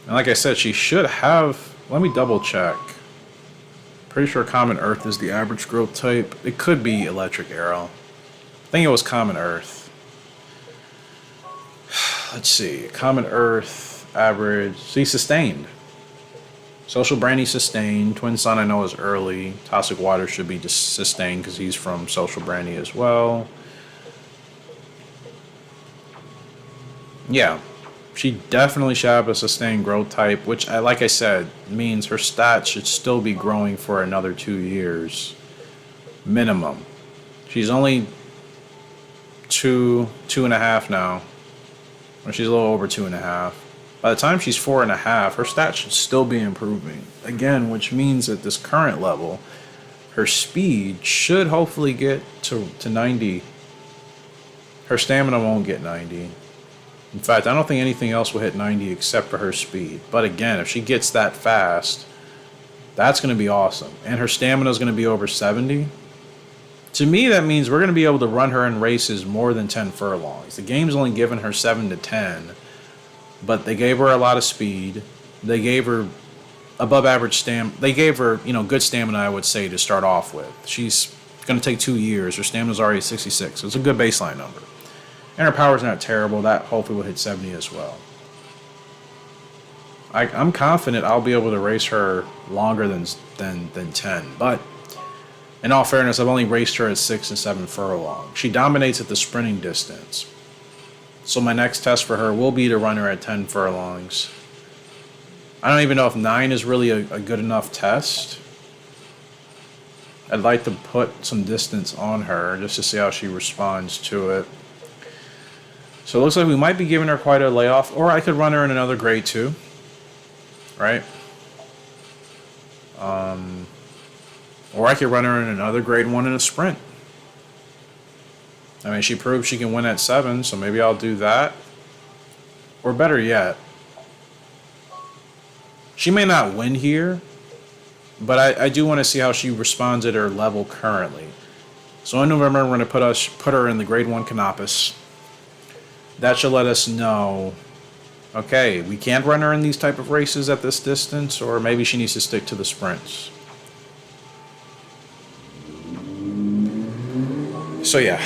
And like I said, she should have... Let me double check. Pretty sure Common Earth is the average growth type. It could be Electric Arrow. I think it was Common Earth. Let's see. Common Earth, average. See, sustained. Social Brandy sustained. Twin Sun I know is early. Toxic Water should be sustained because he's from Social Brandy as well. Yeah. She definitely should have a sustained growth type, which, like I said, means her stats should still be growing for another 2 years. Minimum. She's only two and a half now. Or she's a little over 2.5. By the time she's 4.5, her stats should still be improving. Again, which means at this current level, her speed should hopefully get to 90. Her stamina won't get 90. In fact, I don't think anything else will hit 90 except for her speed. But again, if she gets that fast, that's going to be awesome. And her stamina is going to be over 70. To me, that means we're going to be able to run her in races more than 10 furlongs. The game's only given her 7 to 10. But they gave her a lot of speed. They gave her above average They gave her, good stamina, I would say, to start off with. She's going to take 2 years. Her stamina's already 66. So it's a good baseline number. And her power's not terrible. That hopefully will hit 70 as well. I'm confident I'll be able to race her longer than 10. But in all fairness, I've only raced her at 6 and 7 furlongs. She dominates at the sprinting distance. So my next test for her will be to run her at 10 furlongs. I don't even know if 9 is really a good enough test. I'd like to put some distance on her just to see how she responds to it. So it looks like we might be giving her quite a layoff. Or I could run her in another grade 2. Right? Or I could run her in another grade 1 in a sprint. I mean, she proved she can win at 7, so maybe I'll do that. Or better yet, she may not win here, but I do want to see how she responds at her level currently. So in November, we're going to put her in the grade 1 Canopus. That should let us know, okay, we can't run her in these type of races at this distance, or maybe she needs to stick to the sprints. So yeah,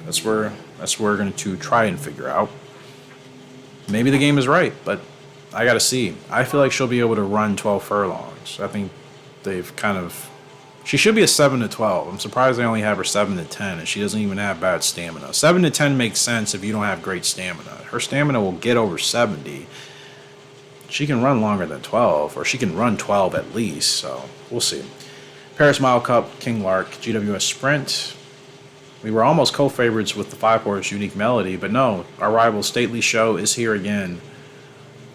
that's where we're going to try and figure out. Maybe the game is right, but I got to see. I feel like she'll be able to run 12 furlongs. I think they've kind of... She should be a 7 to 12. I'm surprised they only have her 7 to 10, and she doesn't even have bad stamina. 7 to 10 makes sense if you don't have great stamina. Her stamina will get over 70. She can run longer than 12, or she can run 12 at least, so we'll see. Paris Mile Cup, King Lark, GWS Sprint. We were almost co-favorites with the 5-horse Unique Melody, but no, our rival Stately Show is here again.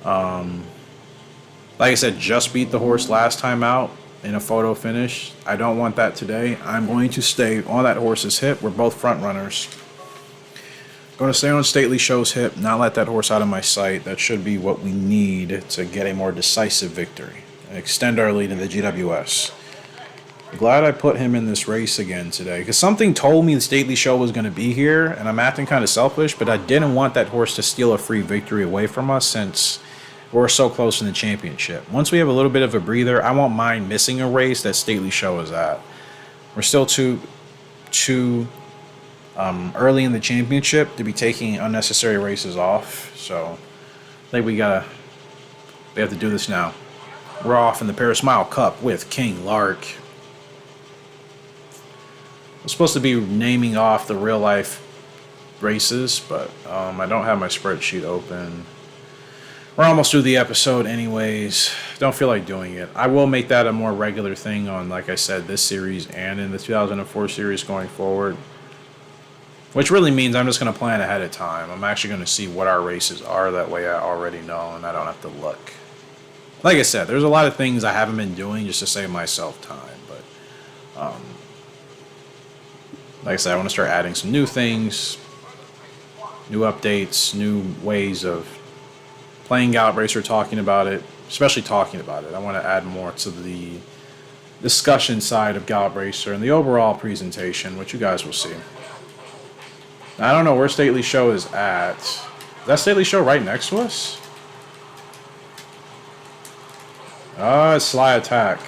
Like I said, just beat the horse last time out in a photo finish. I don't want that today. I'm going to stay on that horse's hip. We're both front runners. Going to stay on Stately Show's hip, not let that horse out of my sight. That should be what we need to get a more decisive victory and extend our lead in the GWS. Glad I put him in this race again today, because something told me the Stately Show was going to be here, and I'm acting kind of selfish, but I didn't want that horse to steal a free victory away from us since we're so close in the championship. Once we have a little bit of a breather, I won't mind missing a race that Stately Show is at. We're still too early in the championship to be taking unnecessary races off, so I think we have to do this now. We're off in the Paris Mile Cup with King Lark. I'm supposed to be naming off the real life races, but I don't have my spreadsheet open. We're almost through the episode anyways. Don't feel like doing it. I will make that a more regular thing on, like I said, this series and in the 2004 series going forward. Which really means I'm just going to plan ahead of time. I'm actually going to see what our races are. That way I already know and I don't have to look. Like I said, there's a lot of things I haven't been doing just to save myself time. But, like I said, I want to start adding some new things, new updates, new ways of playing Gallop Racer, talking about it, especially talking about it. I want to add more to the discussion side of Gallop Racer and the overall presentation, which you guys will see. I don't know where Stately Show is at. Is that Stately Show right next to us? Sly attack.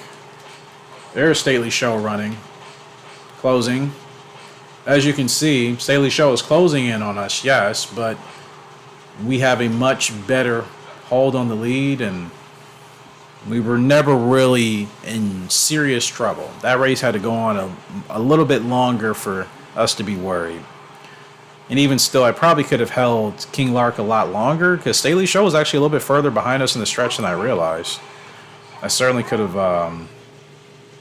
There's Stately Show running. Closing. As you can see, Stately Show is closing in on us, yes, but we have a much better hold on the lead, and we were never really in serious trouble. That race had to go on a little bit longer for us to be worried. And even still, I probably could have held King Lark a lot longer, because Stately Show was actually a little bit further behind us in the stretch than I realized. I certainly could have,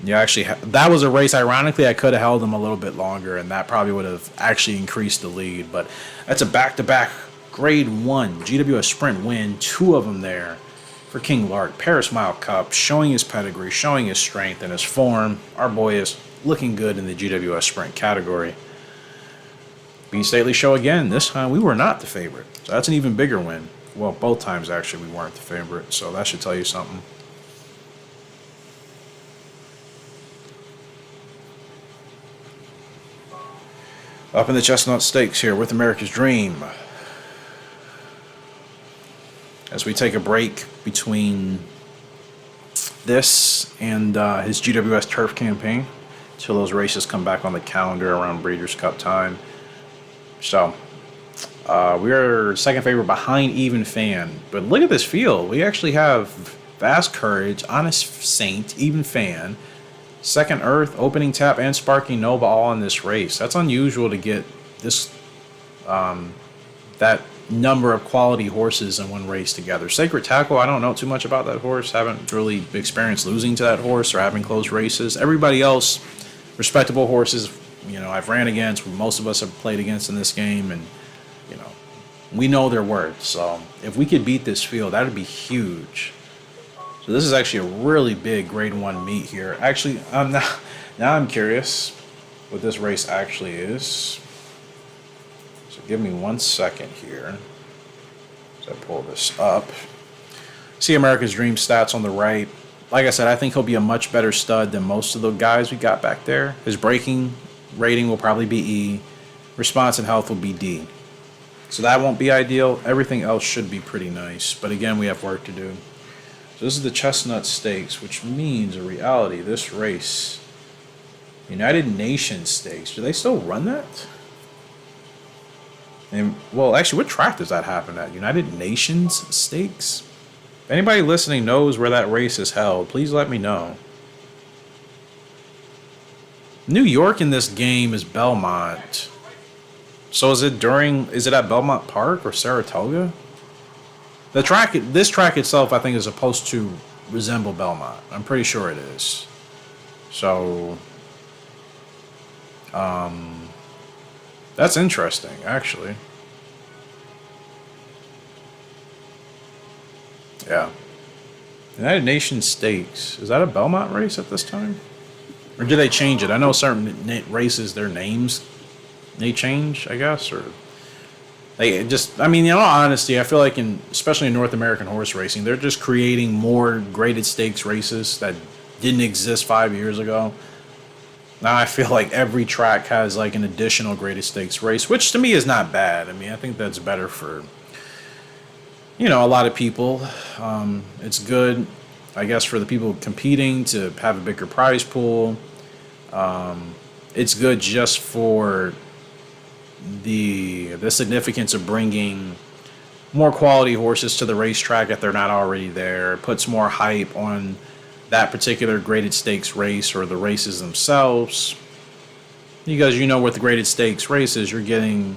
that was a race, ironically, I could have held him a little bit longer, and that probably would have actually increased the lead. But that's a back-to-back Grade 1 GWS Sprint win, 2 of them there for King Lark. Paris Mile Cup, showing his pedigree, showing his strength and his form. Our boy is looking good in the GWS Sprint category. Beat Stately Show again. This time we were not the favorite, so that's an even bigger win. Well, both times actually we weren't the favorite, so that should tell you something. Up in the Chestnut Stakes here with America's Dream. As we take a break between this and his GWS Turf campaign until those races come back on the calendar around Breeders' Cup time. So, we are second favorite behind Even Fan. But look at this field. We actually have Vast Courage, Honest Saint, Even Fan, Second Earth, Opening Tap, and Sparking Nova all in this race. That's unusual to get this that number of quality horses in one race together. Sacred Tackle, I don't know too much about that horse. Haven't really experienced losing to that horse or having close races. Everybody else, respectable horses, I've ran against, most of us have played against in this game, and, we know their worth. So if we could beat this field, that would be huge. So this is actually a really big Grade 1 meet here. Actually, now I'm curious what this race actually is. So give me 1 second here as I pull this up. See America's Dream stats on the right. Like I said, I think he'll be a much better stud than most of the guys we got back there. His breaking rating will probably be E. Response and health will be D. So that won't be ideal. Everything else should be pretty nice. But again, we have work to do. So this is the Chestnut Stakes, which means in reality, this race, United Nations Stakes, do they still run that? And, well, actually, what track does that happen at? United Nations Stakes? If anybody listening knows where that race is held, please let me know. New York in this game is Belmont. So is it at Belmont Park or Saratoga? This track itself, I think, is supposed to resemble Belmont. I'm pretty sure it is. So, that's interesting, actually. Yeah. United Nations Stakes. Is that a Belmont race at this time? Or do they change it? I know certain races, their names, they change, I guess, or they just, in all honesty, I feel like especially in North American horse racing, they're just creating more graded stakes races that didn't exist 5 years ago. Now I feel like every track has like an additional graded stakes race, which to me is not bad. I think that's better for, a lot of people. It's good, I guess, for the people competing to have a bigger prize pool. It's good just for the significance of bringing more quality horses to the racetrack if they're not already there. It puts more hype on that particular graded stakes race or the races themselves, because with the graded stakes races you're getting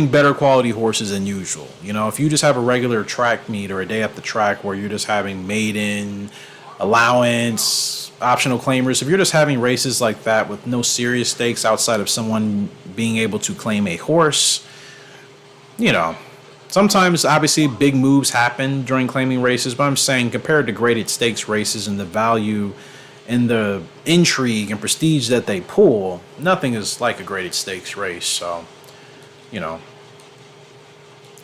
better quality horses than usual. If you just have a regular track meet or a day at the track where you're just having maiden, allowance, optional claimers, if you're just having races like that with no serious stakes outside of someone being able to claim a horse, sometimes obviously big moves happen during claiming races, but I'm saying compared to graded stakes races and the value and the intrigue and prestige that they pull, nothing is like a graded stakes race. So,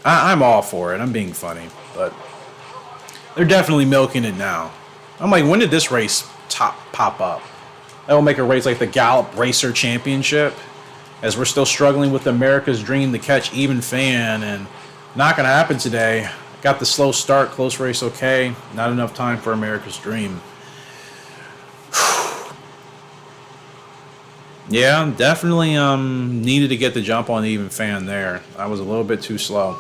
I'm all for it. I'm being funny, but they're definitely milking it now. I'm like, when did this race pop up? That will make a race like the Gallop Racer Championship, as we're still struggling with America's Dream to catch Even Fan, and not going to happen today. Got the slow start, close race okay. Not enough time for America's Dream. Yeah, definitely needed to get the jump on the even fan there. I was a little bit too slow.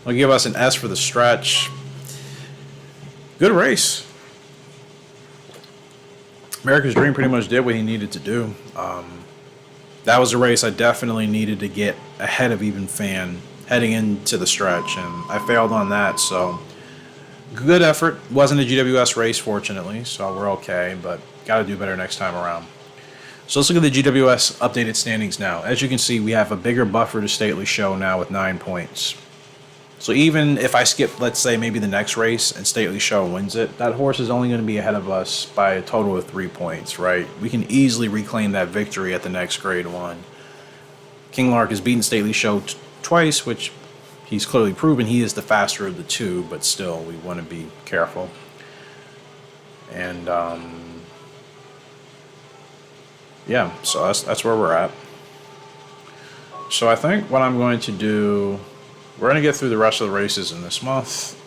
I'll give us an S for the stretch. Good race. America's Dream pretty much did what he needed to do. That was a race I definitely needed to get ahead of even fan heading into the stretch, and I failed on that, so good effort. Wasn't a GWS race, fortunately, so we're okay, but got to do better next time around. So let's look at the GWS updated standings now. As you can see, we have a bigger buffer to Stately Show now with 9 points. So even if I skip, let's say, maybe the next race and Stately Show wins it, that horse is only going to be ahead of us by a total of 3 points, right? We can easily reclaim that victory at the next Grade 1. King Lark has beaten Stately Show twice, which he's clearly proven he is the faster of the two, but still, we want to be careful. And, yeah, so that's where we're at. So I think what I'm going to do... We're going to get through the rest of the races in this month,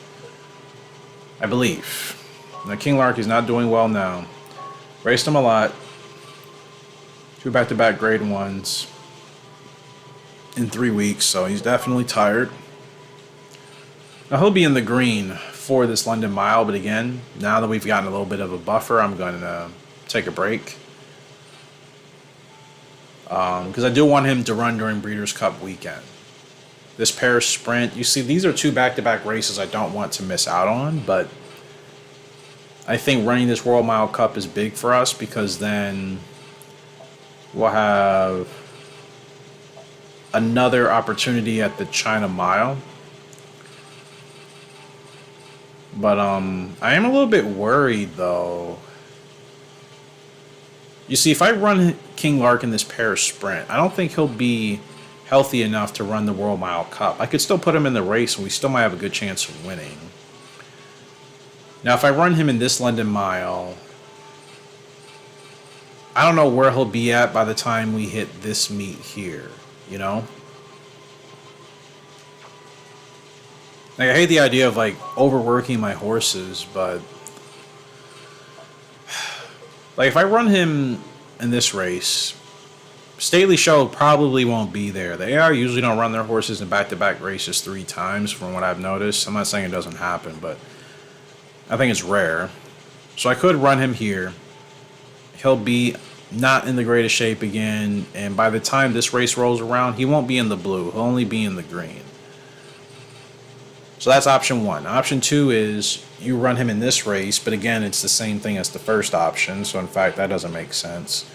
I believe. Now, King Lark is not doing well now. Raced him a lot. 2 back-to-back Grade 1s in 3 weeks, so he's definitely tired. Now, he'll be in the green for this London Mile, but again, now that we've gotten a little bit of a buffer, I'm going to take a break. Because I do want him to run during Breeders' Cup weekend. This Paris Sprint, you see, these are 2 back-to-back races I don't want to miss out on, but I think running this World Mile Cup is big for us because then we'll have another opportunity at the China Mile. But I am a little bit worried, though. You see, if I run King Lark in this Paris Sprint, I don't think he'll be healthy enough to run the World Mile Cup. I could still put him in the race and we still might have a good chance of winning. Now, if I run him in this London Mile, I don't know where he'll be at by the time we hit this meet here, you know? Like, I hate the idea of, like, overworking my horses, but... Like, if I run him in this race... Stately Show probably won't be there. The AR usually don't run their horses in back-to-back races 3 times, from what I've noticed. I'm not saying it doesn't happen, but I think it's rare. So I could run him here. He'll be not in the greatest shape again, and by the time this race rolls around, he won't be in the blue. He'll only be in the green. So that's option 1. Option 2 is you run him in this race, but again, it's the same thing as the first option, so in fact, that doesn't make sense.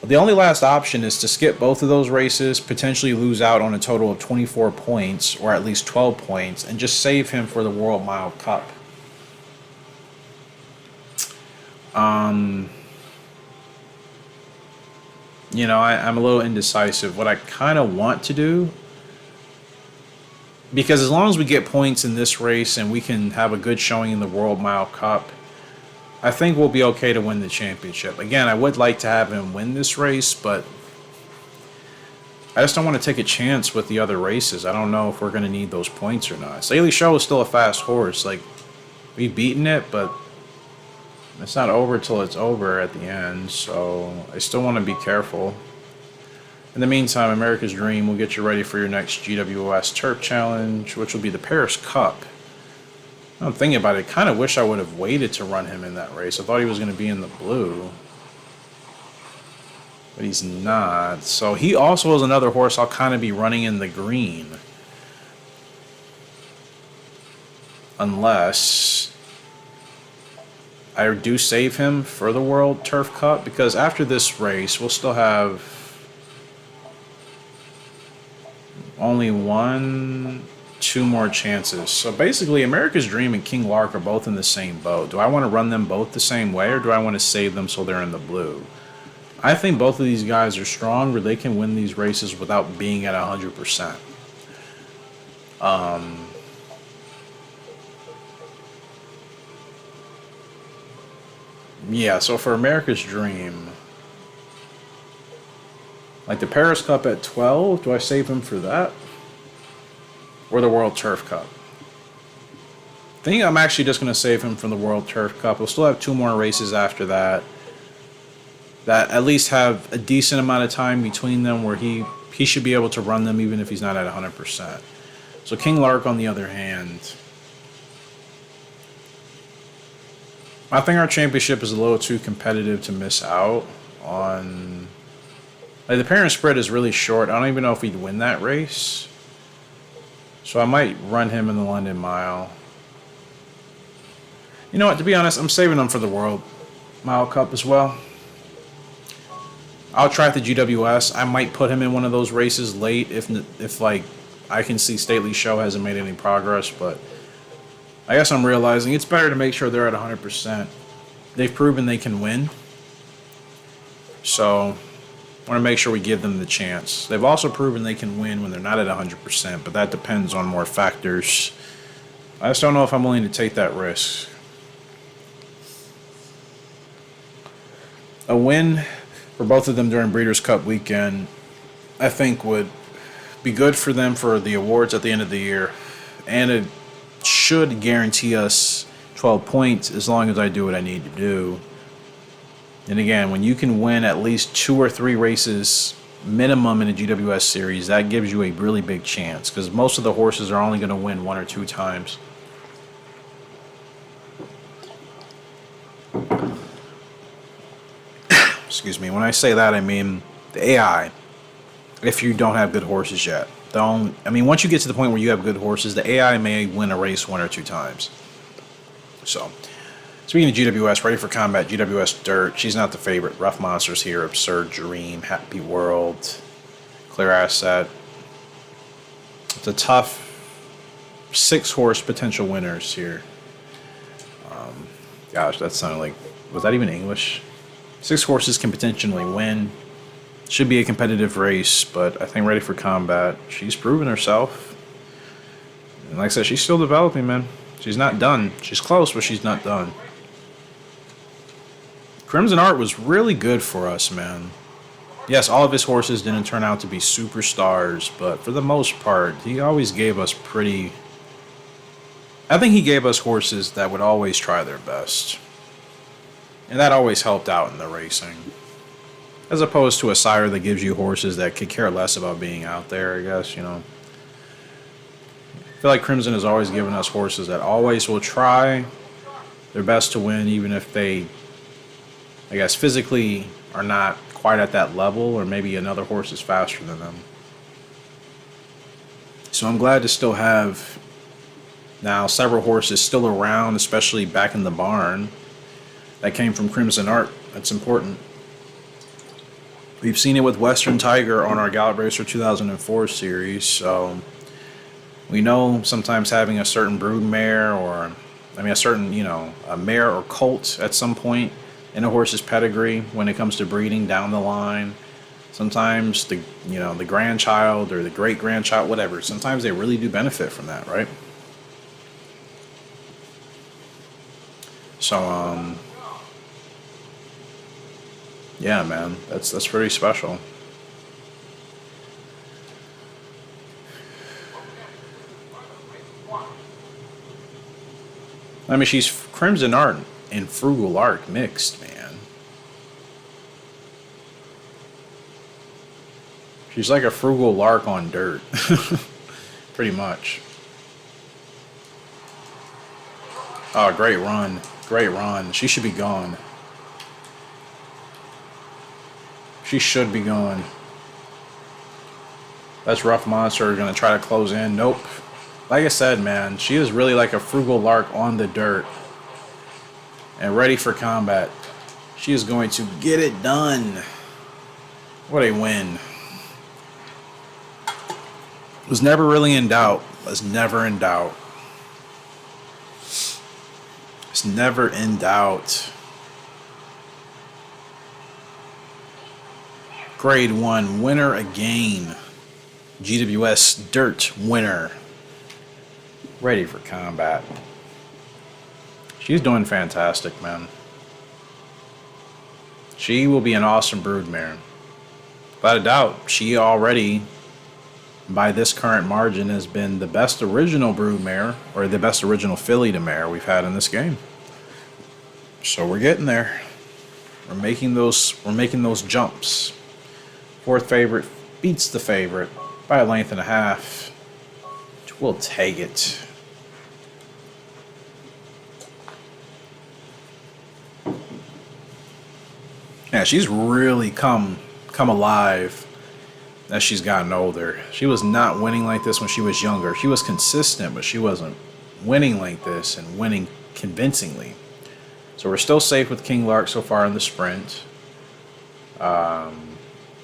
The only last option is to skip both of those races, potentially lose out on a total of 24 points, or at least 12 points, and just save him for the World Mile Cup. You know, I'm a little indecisive. What I kind of want to do, because as long as we get points in this race and we can have a good showing in the World Mile Cup, I think we'll be okay to win the championship. Again, I would like to have him win this race, but I just don't want to take a chance with the other races. I don't know if we're going to need those points or not. Stately Show is still a fast horse. Like, we've beaten it, but it's not over till it's over at the end, so I still want to be careful. In the meantime, America's Dream will get you ready for your next GWS Turf Challenge, which will be the Paris Cup. I'm thinking about it. I kind of wish I would have waited to run him in that race. I thought he was going to be in the blue. But he's not. So he also is another horse I'll kind of be running in the green. Unless I do save him for the World Turf Cup. Because after this race, we'll still have only 2 more chances. So basically, America's Dream and King Lark are both in the same boat. Do I want to run them both the same way, or do I want to save them so they're in the blue? I think both of these guys are strong, where they can win these races without being at 100%. Yeah, so for America's Dream, like the Paris Cup at 12, do I save him for that? Or the World Turf Cup? I think I'm actually just going to save him from the World Turf Cup. We'll still have 2 more races after that. That at least have a decent amount of time between them where he should be able to run them even if he's not at 100%. So King Lark, on the other hand, I think our championship is a little too competitive to miss out on. Like, the parent spread is really short. I don't even know if we'd win that race. So I might run him in the London Mile. You know what, to be honest, I'm saving him for the World Mile Cup as well. I'll try the GWS. I might put him in one of those races late if like I can see Stately Show hasn't made any progress, but I guess I'm realizing it's better to make sure they're at 100%. They've proven they can win. So I want to make sure we give them the chance. They've also proven they can win when they're not at 100%, but that depends on more factors. I just don't know if I'm willing to take that risk. A win for both of them during Breeders' Cup weekend, I think, would be good for them for the awards at the end of the year, and it should guarantee us 12 points as long as I do what I need to do. And again, when you can win at least 2 or 3 races minimum in a GWS series, that gives you a really big chance, because most of the horses are only going to win 1 or 2 times. Excuse me. When I say that, I mean the AI. If you don't have good horses yet, once you get to the point where you have good horses, the AI may win a race 1 or 2 times. So, speaking of GWS, Ready for Combat, GWS Dirt. She's not the favorite. Rough Monsters here. Absurd Dream, Happy World, Clear Asset. It's a tough 6-horse potential winners here. Gosh, that sounded like, was that even English? 6 horses can potentially win. Should be a competitive race, but I think Ready for Combat, she's proven herself. And like I said, she's still developing, man. She's not done. She's close, but she's not done. Crimson Art was really good for us, man. Yes, all of his horses didn't turn out to be superstars, but for the most part, he always gave us I think he gave us horses that would always try their best. And that always helped out in the racing. As opposed to a sire that gives you horses that could care less about being out there, I guess, you know. I feel like Crimson has always given us horses that always will try their best to win, even if they, I guess, physically are not quite at that level, or maybe another horse is faster than them. So I'm glad to still have now several horses still around, especially back in the barn, that came from Crimson Art. That's important. We've seen it with Western Tiger on our Gallop Racer 2004 series, so we know sometimes having a certain brood mare, or a certain, a mare or colt at some point in a horse's pedigree when it comes to breeding down the line. Sometimes the grandchild or the great grandchild, whatever, sometimes they really do benefit from that, right? So, yeah, man, that's pretty special. She's Crimson Art and Frugal Art mixed, man. She's like a Frugal Lark on dirt. Pretty much. Oh, great run. Great run. She should be gone. She should be gone. That's Rough Monster going to try to close in. Nope. Like I said, man, she is really like a Frugal Lark on the dirt. And Ready for Combat. She is going to get it done. What a win. Was never really in doubt. Was never in doubt. It's never in doubt. Grade 1 winner again. GWS Dirt winner. Ready for Combat. She's doing fantastic, man. She will be an awesome broodmare. Without a doubt, she already by this current margin, has been the best original broodmare, or the best original filly to mare we've had in this game. So we're getting there. We're making those jumps. Fourth favorite beats the favorite by a length and a half. We'll take it. Yeah, she's really come alive as she's gotten older. She was not winning like this when she was younger. She was consistent, but she wasn't winning like this and winning convincingly. So we're still safe with King Lark so far in the sprint.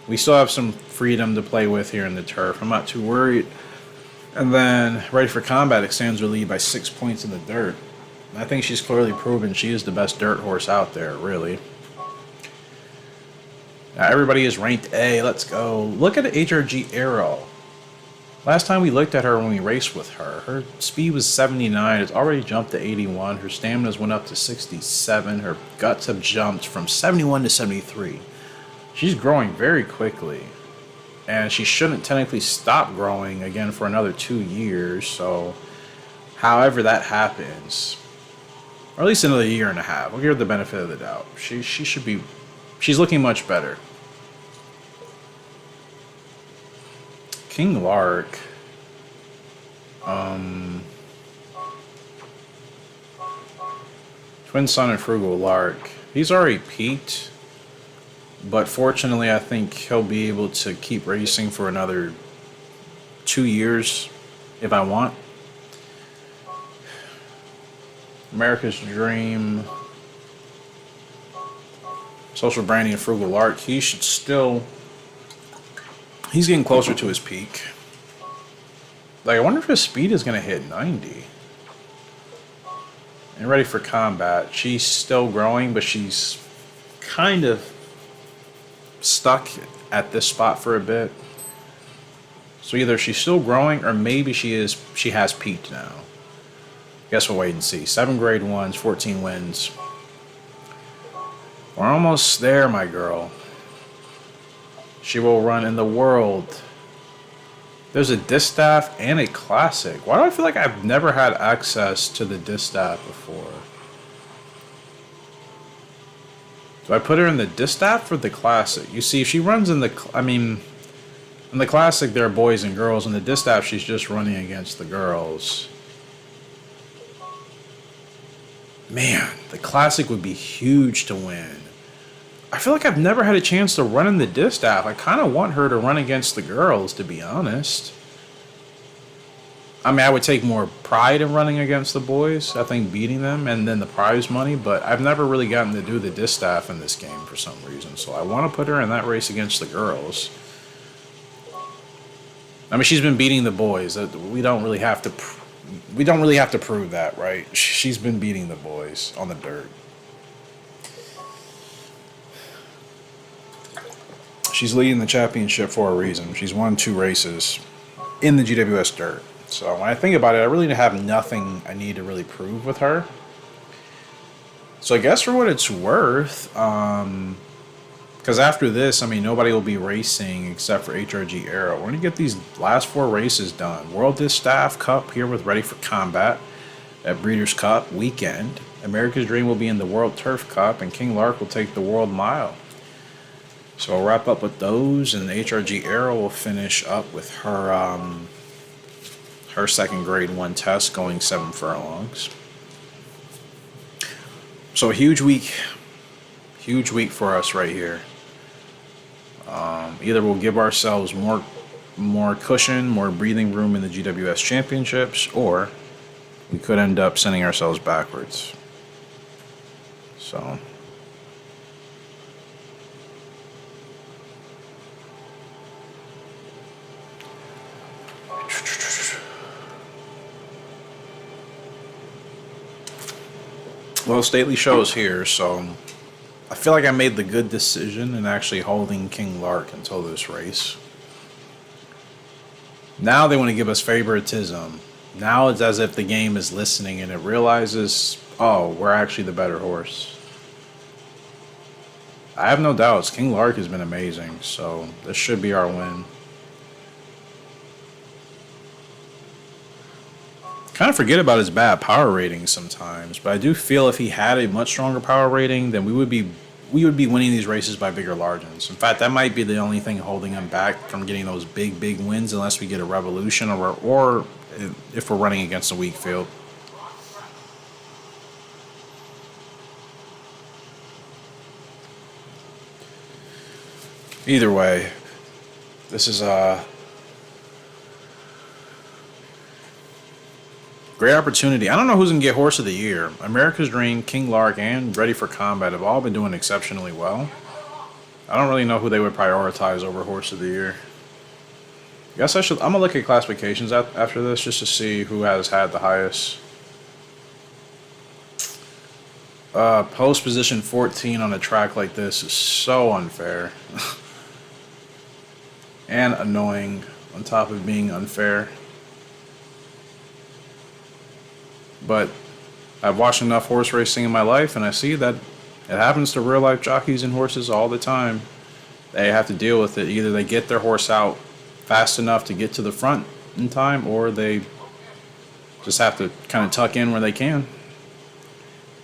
We still have some freedom to play with here in the turf. I'm not too worried. And then Ready for Combat extends her lead by 6 points in the dirt. And I think she's clearly proven she is the best dirt horse out there, really. Now everybody is ranked A. Let's go. Look at HRG Arrow. Last time we looked at her when we raced with her, her speed was 79. It's already jumped to 81. Her stamina's went up to 67. Her guts have jumped from 71 to 73. She's growing very quickly. And she shouldn't technically stop growing again for another 2 years. So, however that happens, or at least another year and a half, we'll give her the benefit of the doubt. She should be, she's looking much better. King Lark. Twin Sun and Frugal Lark. He's already peaked. But fortunately, I think he'll be able to keep racing for another 2 years if I want. America's Dream. Social Branding and Frugal Lark. He should still... He's getting closer to his peak. Like, I wonder if his speed is going to hit 90. And Ready for Combat. She's still growing, but she's kind of stuck at this spot for a bit. So either she's still growing or maybe she has peaked now. Guess we'll wait and see. 7 grade 1s, 14 wins. We're almost there, my girl. She will run in the world. There's a distaff and a classic. Why do I feel like I've never had access to the distaff before? Do I put her in the distaff or the classic? You see, if she runs in the... in the classic, there are boys and girls. In the distaff, she's just running against the girls. Man, the classic would be huge to win. I feel like I've never had a chance to run in the distaff. I kind of want her to run against the girls, to be honest. I mean, I would take more pride in running against the boys. I think beating them and then the prize money. But I've never really gotten to do the distaff in this game for some reason. So I want to put her in that race against the girls. I mean, she's been beating the boys. We don't really have to prove that, right? She's been beating the boys on the dirt. She's leading the championship for a reason. She's won 2 races in the GWS dirt. So when I think about it, I really have nothing I need to really prove with her. So I guess for what it's worth, because after this, I mean, nobody will be racing except for HRG Arrow. We're going to get these last 4 races done. World Distaff Cup here with Ready for Combat at Breeders' Cup weekend. America's Dream will be in the World Turf Cup, and King Lark will take the World Mile. So we'll wrap up with those, and HRG Arrow will finish up with her her 2nd grade 1 test going 7 furlongs. So a huge week for us right here. Either we'll give ourselves more cushion, more breathing room in the GWS championships, or we could end up sending ourselves backwards. So. Well, Stately Show's here, so I feel like I made the good decision in actually holding King Lark until this race. Now they want to give us favoritism. Now it's as if the game is listening and it realizes, oh, we're actually the better horse. I have no doubts. King Lark has been amazing, so this should be our win. Kind of forget about his bad power rating sometimes, but I do feel if he had a much stronger power rating, then we would be winning these races by bigger margins. In fact, that might be the only thing holding him back from getting those big wins, unless we get a revolution or if we're running against a weak field. Either way, this is a great opportunity. I don't know who's going to get Horse of the Year. America's Dream, King Lark, and Ready for Combat have all been doing exceptionally well. I don't really know who they would prioritize over Horse of the Year. Guess I'm going to look at classifications after this just to see who has had the highest. Post position 14 on a track like this is so unfair. And annoying on top of being unfair. But I've watched enough horse racing in my life, and I see that it happens to real life jockeys and horses all the time. They have to deal with it. Either they get their horse out fast enough to get to the front in time, or they just have to kind of tuck in where they can.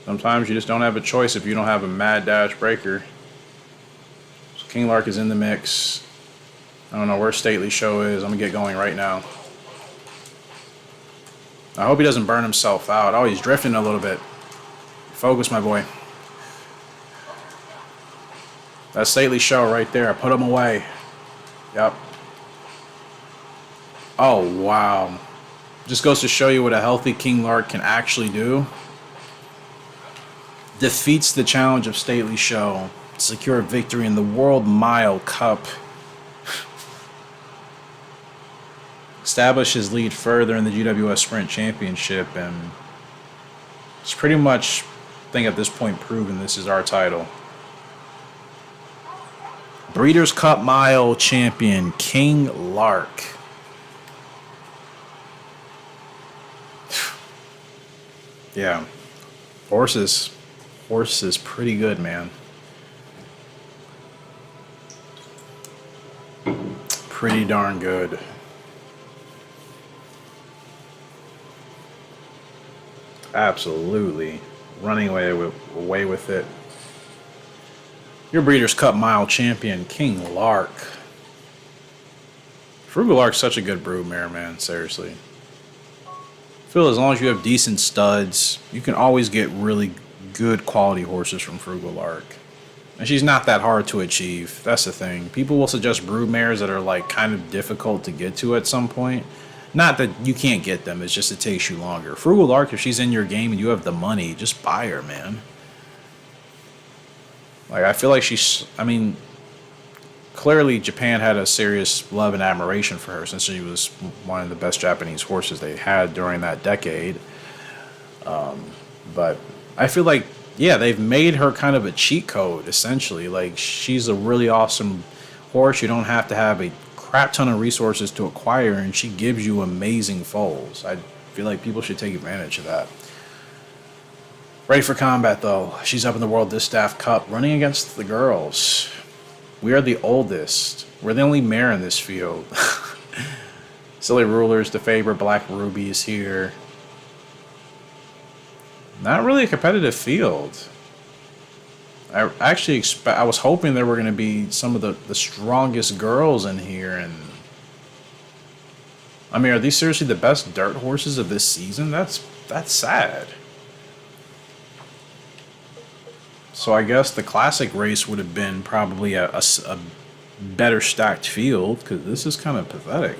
Sometimes you just don't have a choice if you don't have a mad dash breaker. So King Lark is in the mix. I don't know where Stately Show is. I'm going to get going right now. I hope he doesn't burn himself out. Oh, he's drifting a little bit. Focus, my boy. That Stately Show right there. Put him away. Yep. Oh, wow. Just goes to show you what a healthy King Lark can actually do. Defeats the challenge of Stately Show. Secure a victory in the World Mile Cup. Establish his lead further in the GWS Sprint Championship, and it's pretty much, I think at this point, proven this is our title. Breeders' Cup Mile Champion, King Lark. Yeah. Horse is pretty good, man. Pretty darn good. Absolutely running away with it. Your Breeders' Cup Mile Champion, King Lark. Frugal Lark's such a good broodmare, man. Seriously. I feel as long as you have decent studs, you can always get really good quality horses from Frugal Lark. And she's not that hard to achieve. That's the thing. People will suggest broodmares that are like kind of difficult to get to at some point. Not that you can't get them, it's just it takes you longer. Frugal Lark, if she's in your game and you have the money, just buy her, man. Like, I feel like clearly Japan had a serious love and admiration for her since she was one of the best Japanese horses they had during that decade. But I feel like, yeah, they've made her kind of a cheat code, essentially. Like, she's a really awesome horse. You don't have to have a crap ton of resources to acquire, and she gives you amazing foals. I feel like people should take advantage of that. Ready for Combat, though. She's up in the World Distaff Cup, running against the girls. We are the oldest. We're the only mare in this field. Silly Ruler's the favorite. Black Ruby is here. Not really a competitive field. I was hoping there were going to be some of the strongest girls in here, and I mean, are these seriously the best dirt horses of this season? That's sad. So I guess the classic race would have been probably a better stacked field, because this is kind of pathetic.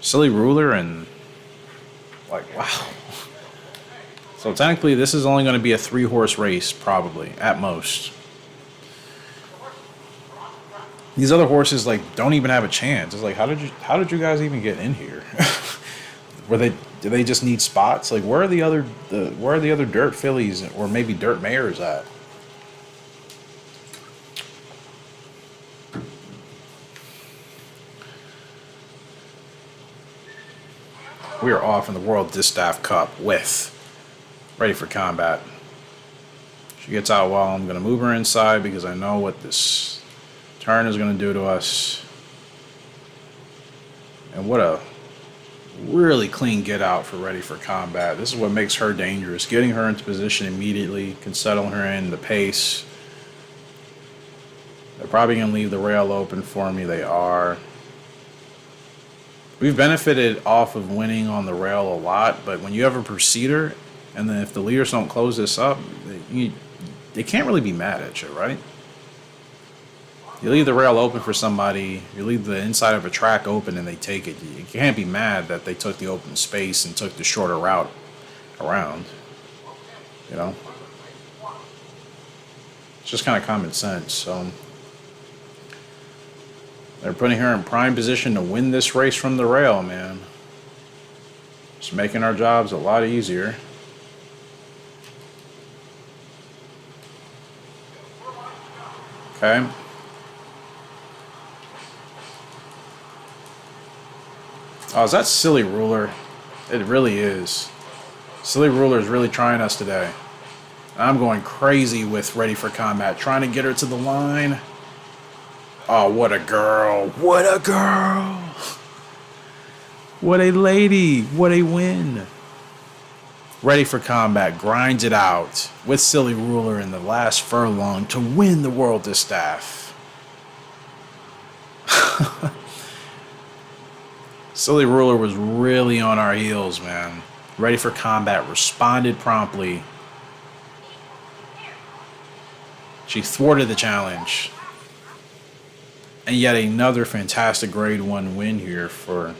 Silly Ruler and, like, wow. So technically, this is only going to be a 3-horse race, probably, at most. These other horses, like, don't even have a chance. It's like, how did you guys even get in here? Do they just need spots? Like, where are the other dirt fillies or maybe dirt mares at? We are off in the World Distaff Cup with Ready for Combat. She gets out well. I'm going to move her inside because I know what this turn is going to do to us. And what Really clean get out for ready for combat. This is what makes her dangerous. Getting her into position immediately can settle her in the pace. They're probably going to leave the rail open for me. They are. We've benefited off of winning on the rail a lot, but when you have a proceeder, and then if the leaders don't close this up, they can't really be mad at you, right? You leave the rail open for somebody, you leave the inside of a track open and they take it. You can't be mad that they took the open space and took the shorter route around. You know? It's just kind of common sense. So they're putting her in prime position to win this race from the rail, man. Just making our jobs a lot easier. Okay. Oh, is that Silly Ruler? It really is. Silly Ruler is really trying us today. I'm going crazy with Ready for Combat, trying to get her to the line. Oh, what a girl. What a girl. What a lady. What a win. Ready for Combat grinds it out with Silly Ruler in the last furlong to win the World Distaff. Silly Ruler was really on our heels, man. Ready for Combat responded promptly. She thwarted the challenge. And yet another fantastic grade 1 win here for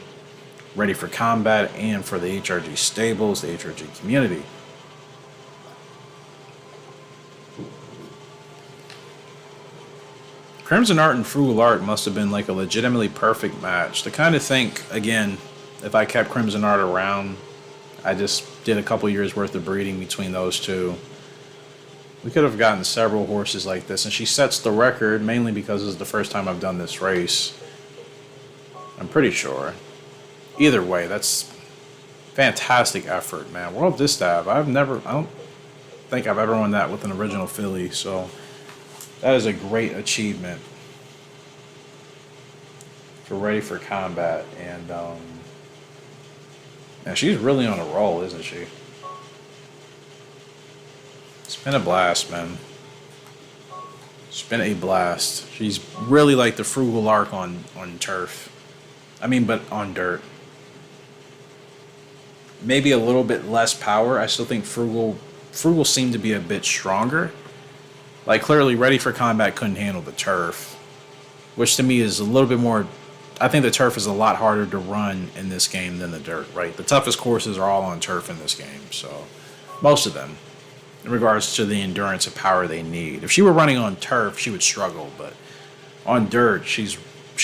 Ready for Combat and for the HRG stables, the HRG community. Crimson Art and Frugal Art must have been like a legitimately perfect match. To kind of think, again, if I kept Crimson Art around, I just did a couple years worth of breeding between those two. We could have gotten several horses like this, and she sets the record mainly because this is the first time I've done this race. I'm pretty sure. Either way, that's fantastic effort, man. World Distaff, I don't think I've ever won that with an original filly, so that is a great achievement for Ready for Combat. And she's really on a roll, isn't she? It's been a blast, man. It's been a blast. She's really like the Frugal Arc on turf. But on dirt. Maybe a little bit less power. I still think Frugal seemed to be a bit stronger. Like, clearly, Ready for Combat couldn't handle the turf, which to me is a little bit more. I think the turf is a lot harder to run in this game than the dirt, right? The toughest courses are all on turf in this game, so most of them, in regards to the endurance and power they need. If she were running on turf, she would struggle, but on dirt, she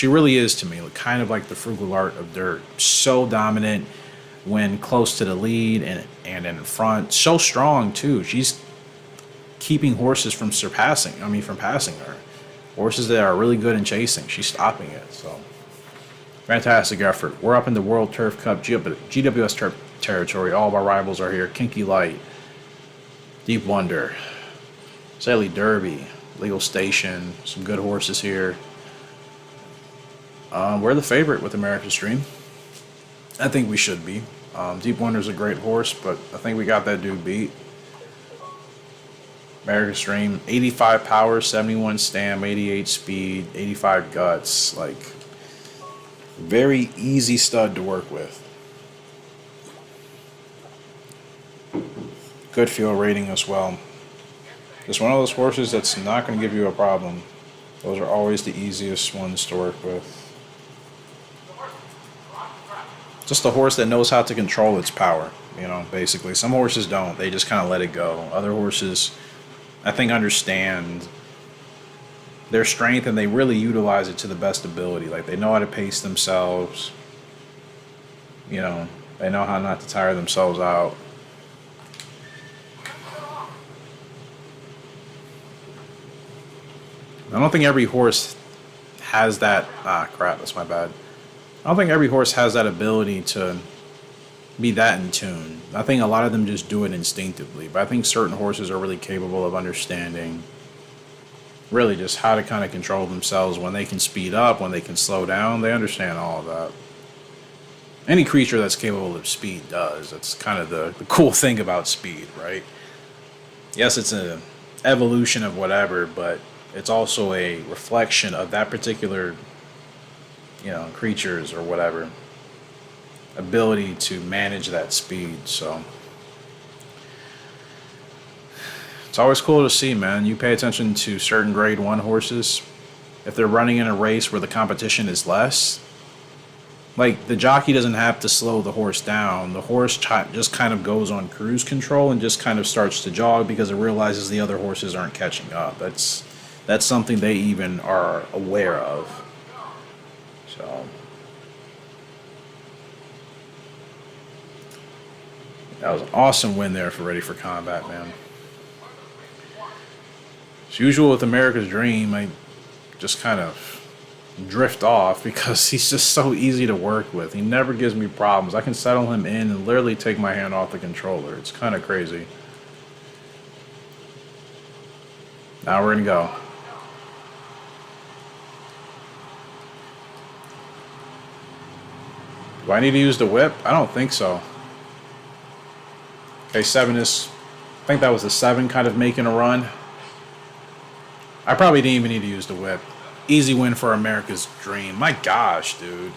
really is to me kind of like the Frugal Art of dirt. So dominant when close to the lead and in front. So strong too. She's keeping horses from passing her. Horses that are really good in chasing, she's stopping it. So fantastic effort. We're up in the World Turf Cup GWS Turf territory. All of our rivals are here. Kinky Light, Deep Wonder, Sally Derby, Legal Station, some good horses here. We're the favorite with America's Dream. I think we should be. Deep Wonder's a great horse, but I think we got that dude beat. America's Dream, 85 power, 71 stam, 88 speed, 85 guts. Like, very easy stud to work with. Good field rating as well. Just one of those horses that's not going to give you a problem. Those are always the easiest ones to work with. Just a horse that knows how to control its power, basically. Some horses don't. They just kind of let it go. Other horses, I think, understand their strength and they really utilize it to the best ability. Like, they know how to pace themselves. They know how not to tire themselves out. I don't think every horse has that. Crap, that's my bad. I don't think every horse has that ability to be that in tune. I think a lot of them just do it instinctively. But I think certain horses are really capable of understanding really just how to kind of control themselves, when they can speed up, when they can slow down. They understand all of that. Any creature that's capable of speed does. That's kind of the cool thing about speed, right? Yes, it's an evolution of whatever, but it's also a reflection of that particular, creatures or whatever ability to manage that speed. So it's always cool to see, man. You pay attention to certain grade 1 horses. If they're running in a race where the competition is less, like the jockey doesn't have to slow the horse down. The horse just kind of goes on cruise control and just kind of starts to jog because it realizes the other horses aren't catching up. That's something they even are aware of. So that was an awesome win there for Ready for Combat, man. As usual with America's Dream, I just kind of drift off because he's just so easy to work with. He never gives me problems. I can settle him in and literally take my hand off the controller. It's kind of crazy. Now we're going to go. Do I need to use the whip? I don't think so. Okay, 7 is... I think that was the 7 kind of making a run. I probably didn't even need to use the whip. Easy win for America's Dream. My gosh, dude.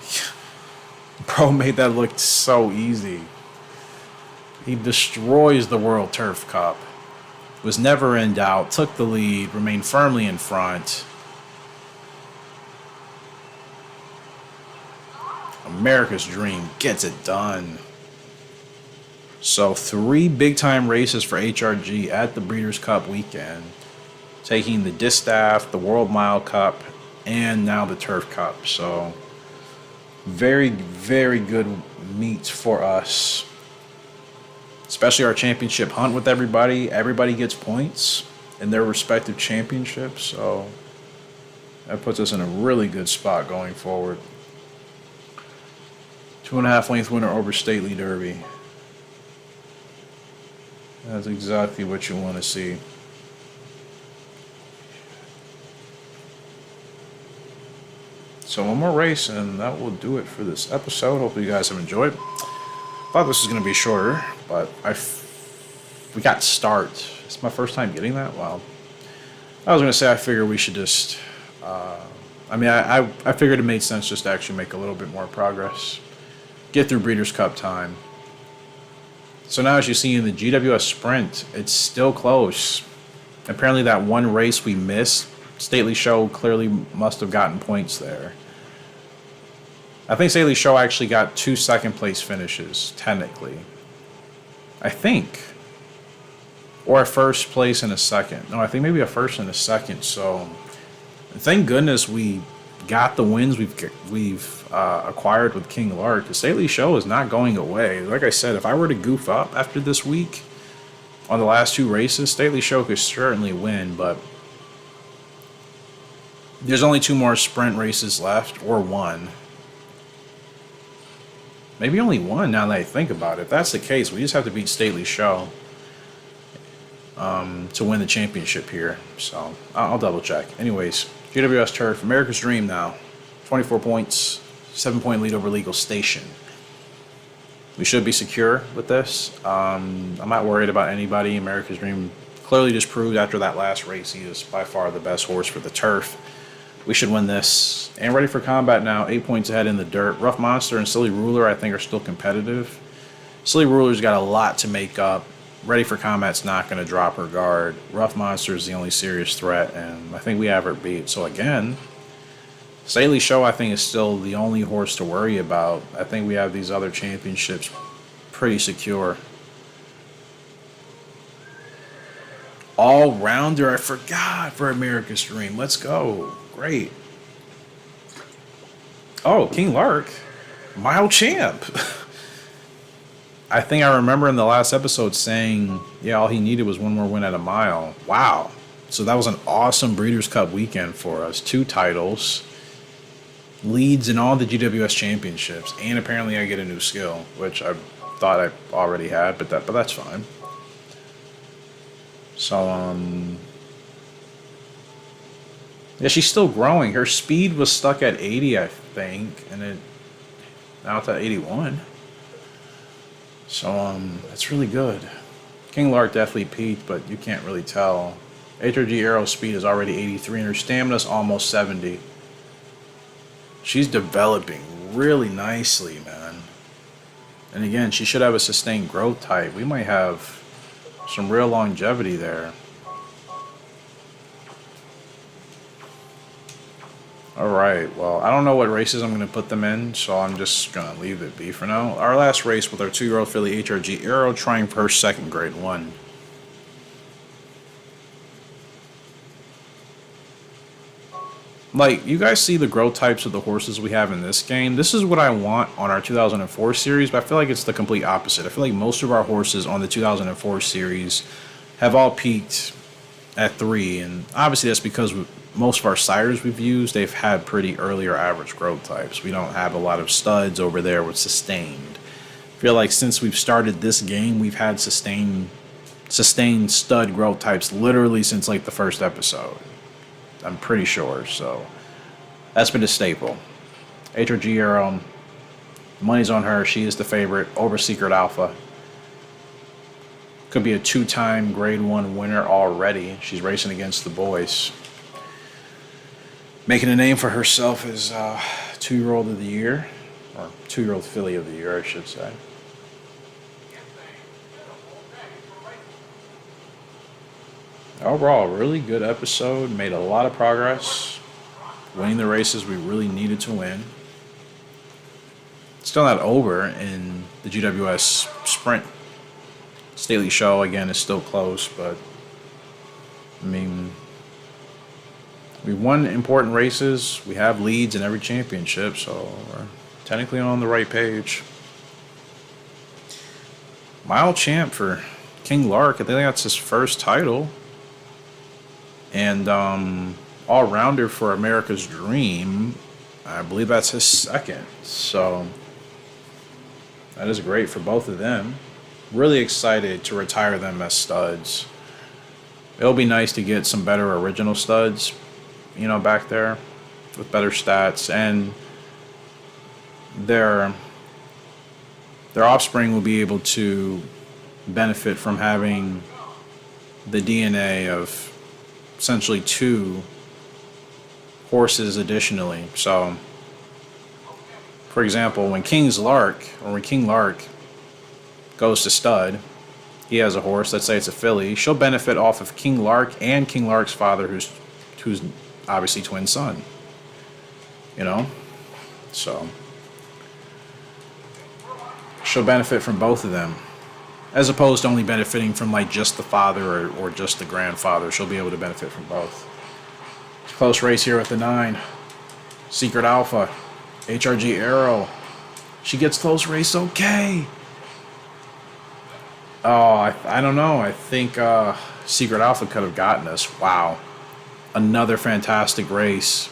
Bro made that look so easy. He destroys the World Turf Cup. Was never in doubt. Took the lead. Remained firmly in front. America's Dream gets it done. So 3 big-time races for HRG at the Breeders' Cup weekend. Taking the Distaff, the World Mile Cup, and now the Turf Cup. So very, very good meets for us. Especially our championship hunt with everybody. Everybody gets points in their respective championships. So that puts us in a really good spot going forward. 2.5 length winner over Stately Derby. That's exactly what you want to see. So one more race, and that will do it for this episode. Hopefully you guys have enjoyed. Thought this was going to be shorter, but we got start. It's my first time getting that. Wow. I was going to say I figured we should just... I figured it made sense just to actually make a little bit more progress. Get through Breeders' Cup time. So now as you see in the GWS Sprint, it's still close. Apparently that one race we missed, Stately Show clearly must have gotten points there. I think Stately Show actually got 2 second-place finishes, technically. I think. Or a first place and a second. No, I think maybe a first and a second. So, thank goodness we got the wins we've acquired with King Lark. The Stately Show is not going away. Like I said, if I were to goof up after this week on the last 2 races, Stately Show could certainly win, but there's only 2 more sprint races left, or 1. Maybe only 1 now that I think about it. If that's the case, we just have to beat Stately Show to win the championship here. So I'll double check. Anyways, GWS Turf, America's Dream now. 24 points, 7-point lead over Legal Station. We should be secure with this. I'm not worried about anybody. America's Dream clearly just proved after that last race he is by far the best horse for the turf. We should win this. And Ready for Combat now, 8 points ahead in the dirt. Rough Monster and Silly Ruler, I think, are still competitive. Silly Ruler's got a lot to make up. Ready for Combat's not going to drop her guard. Rough Monster is the only serious threat, and I think we have her beat. So again, Stately Show, I think, is still the only horse to worry about. I think we have these other championships pretty secure. All-rounder, I forgot for America's Dream. Let's go. Great. Oh, King Lark. Mile champ. I think I remember in the last episode saying, yeah, all he needed was 1 more win at a mile. Wow. So that was an awesome Breeders' Cup weekend for us. 2 titles. Leads in all the GWS championships. And apparently I get a new skill, which I thought I already had, but that's fine. So, yeah, she's still growing. Her speed was stuck at 80, I think, and Now it's at 81. So, that's really good. King Lark definitely peaked, but you can't really tell. HRG Arrow's speed is already 83 and her stamina's almost 70. She's developing really nicely, man. And again, she should have a sustained growth type. We might have some real longevity there. Alright, well, I don't know what races I'm going to put them in, so I'm just going to leave it be for now. Our last race with our 2-year-old filly HRG Arrow trying for her second grade 1. Like, you guys see the growth types of the horses we have in this game. This is what I want on our 2004 series, but I feel like it's the complete opposite. I feel like most of our horses on the 2004 series have all peaked at 3, and obviously that's because most of our sires we've used, they've had pretty earlier average growth types. We don't have a lot of studs over there with sustained. I feel like since we've started this game, we've had sustained stud growth types literally since like the first episode. I'm pretty sure, so that's been a staple. HRG Arrow, money's on her. She is the favorite over Secret Alpha. Could be a 2-time grade 1 winner already. She's racing against the boys. Making a name for herself as 2-year-old of the year, or 2-year-old filly of the year, I should say. Overall, really good episode. Made a lot of progress. Winning the races we really needed to win. Still not over in the GWS Sprint. Staley Show, again, is still close, but I mean, we won important races. We have leads in every championship, so we're technically on the right page. Mile champ for King Lark. I think that's his first title. And all-rounder for America's Dream, I believe that's his second. So that is great for both of them. Really excited to retire them as studs. It'll be nice to get some better original studs, you know, back there with better stats, and their offspring will be able to benefit from having the DNA of essentially 2 horses additionally. So, for example, when King Lark goes to stud, he has a horse, let's say it's a filly, she'll benefit off of King Lark and King Lark's father, who's obviously twin son. You know? So she'll benefit from both of them, as opposed to only benefiting from like just the father or just the grandfather. She'll be able to benefit from both. It's a close race here with the 9. Secret Alpha, HRG Arrow. She gets close race, okay. Oh, I don't know. I think Secret Alpha could have gotten us. Wow. Another fantastic race.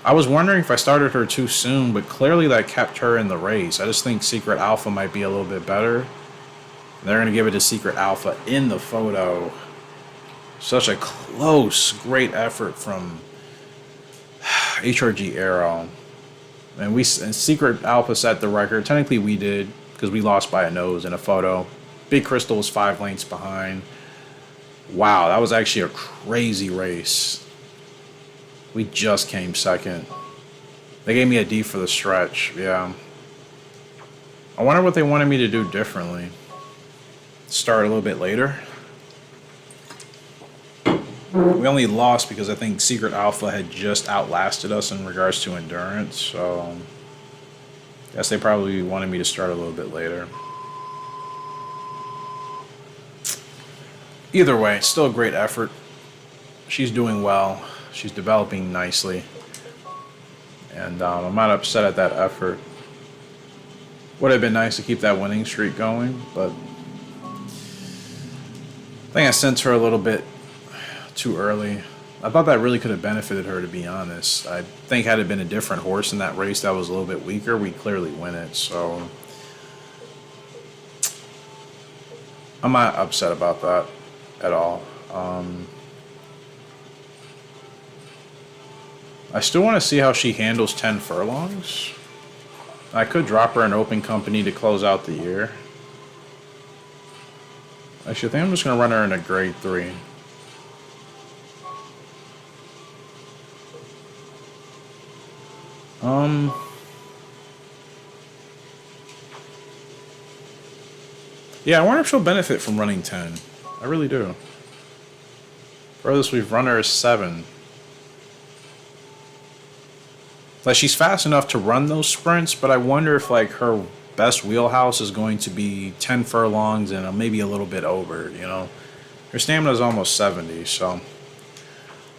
I was wondering if I started her too soon, but clearly that kept her in the race. I just think Secret Alpha might be a little bit better. They're going to give it to Secret Alpha in the photo. Such a close, great effort from HRG Arrow. And Secret Alpha set the record. Technically we did, because we lost by a nose in a photo. Big Crystal was 5 lengths behind. Wow, that was actually a crazy race. We just came second. They gave me a D for the stretch, yeah. I wonder what they wanted me to do differently. Start a little bit later. We only lost because I think Secret Alpha had just outlasted us in regards to endurance, so I guess they probably wanted me to start a little bit later. Either way, still a great effort. She's doing well. She's developing nicely. And I'm not upset at that effort. Would have been nice to keep that winning streak going, but I think I sent her a little bit too early. I thought that really could have benefited her, to be honest. I think had it been a different horse in that race that was a little bit weaker, we'd clearly win it. So I'm not upset about that at all. I still want to see how she handles 10 furlongs. I could drop her in open company to close out the year. Actually, I think I'm just going to run her in a grade 3. Yeah, I wonder if she'll benefit from running 10. I really do. Furthest we've run her is 7. Like, she's fast enough to run those sprints, but I wonder if, like, her best wheelhouse is going to be 10 furlongs and maybe a little bit over, you know? Her stamina is almost 70, so...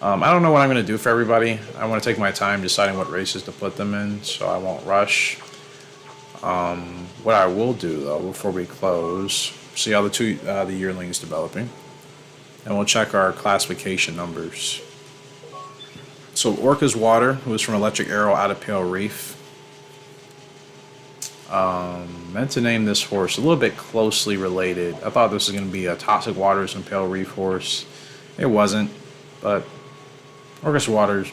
I don't know what I'm going to do for everybody. I want to take my time deciding what races to put them in, so I won't rush. What I will do, though, before we close, see how the yearling is developing. And we'll check our classification numbers. So Orca's Water, who is from Electric Arrow out of Pale Reef. Meant to name this horse a little bit closely related. I thought this was going to be a Toxic Waters and Pale Reef horse. It wasn't, but Orca's Waters,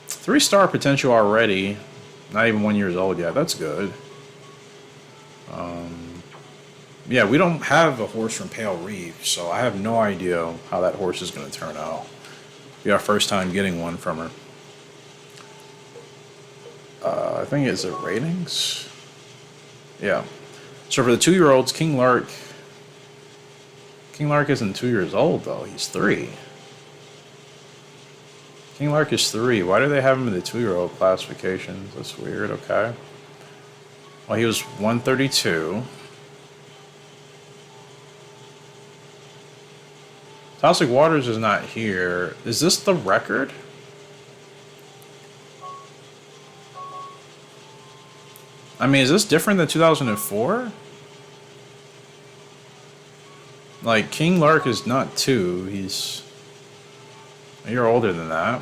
3-star potential already. Not even 1 year old yet. That's good. Yeah, we don't have a horse from Pale Reef, so I have no idea how that horse is going to turn out. Be our first time getting one from her. I think it's a ratings. Yeah. So for the 2-year-olds, King Lark. King Lark isn't 2 years old though. He's 3. King Lark is 3. Why do they have him in the 2-year-old classifications? That's weird. Okay. Well, he was 132. Toxic Waters is not here. Is this the record? I mean, is this different than 2004? Like, King Lark is not 2. He's a year older than that.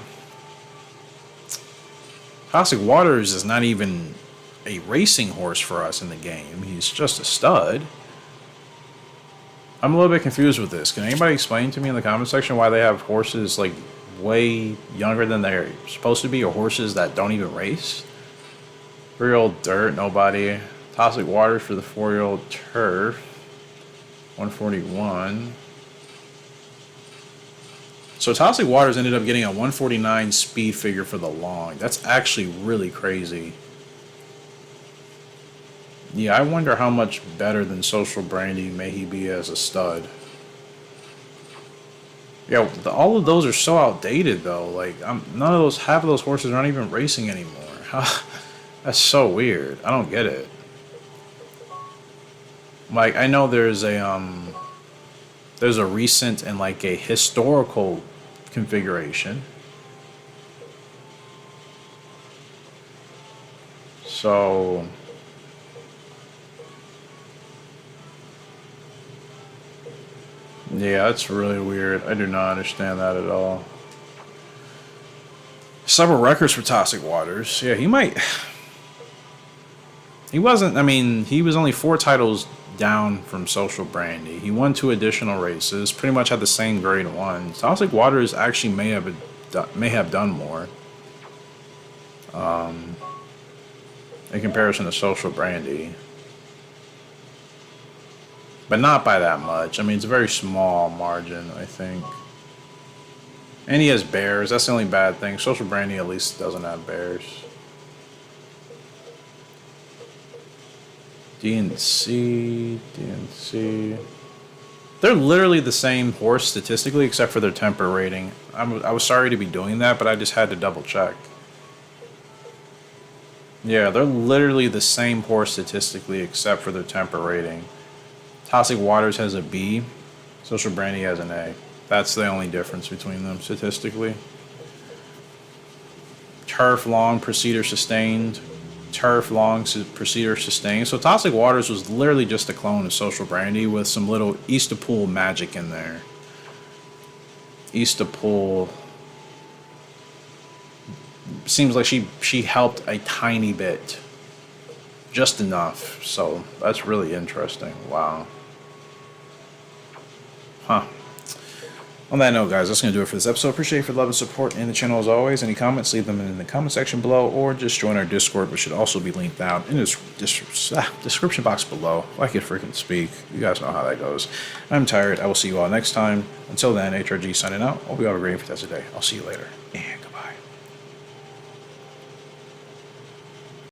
Toxic Waters is not even a racing horse for us in the game. He's just a stud. I'm a little bit confused with this. Can anybody explain to me in the comment section why they have horses like way younger than they're supposed to be, or horses that don't even race? 3-year-old Dirt, nobody. Toxic Waters for the 4-year-old Turf, 141. So Toxic Waters ended up getting a 149 speed figure for the long. That's actually really crazy. Yeah, I wonder how much better than Social Brandy may he be as a stud. Yeah, all of those are so outdated though. Like, none of those, half of those horses aren't even racing anymore. That's so weird. I don't get it. Like, I know there's a recent and like a historical configuration. So yeah, that's really weird. I do not understand that at all. Several records for Toxic Waters. Yeah, he might. He wasn't. I mean, he was only 4 titles down from Social Brandy. He won 2 additional races. Pretty much had the same grade 1. Toxic Waters actually may have done more. In comparison to Social Brandy. But not by that much. I mean, it's a very small margin, I think. And he has bears. That's the only bad thing. Social Brandy at least doesn't have bears. DNC. They're literally the same horse statistically, except for their temper rating. I was sorry to be doing that, but I just had to double check. Yeah, they're literally the same horse statistically, except for their temper rating. Toxic Waters has a B. Social Brandy has an A. That's the only difference between them statistically. Turf, long, Procedure, sustained. Turf, long, Procedure, sustained. So Toxic Waters was literally just a clone of Social Brandy with some little Eastapool magic in there. Eastapool seems like she helped a tiny bit. Just enough. So that's really interesting. Wow. Huh. On that note, guys, that's going to do it for this episode. Appreciate you for the love and support in the channel as always. Any comments, leave them in the comment section below, or just join our Discord, which should also be linked down in this description box below. If I could freaking speak. You guys know how that goes. I'm tired. I will see you all next time. Until then, HRG signing out. Hope you have a great and fantastic day. I'll see you later. And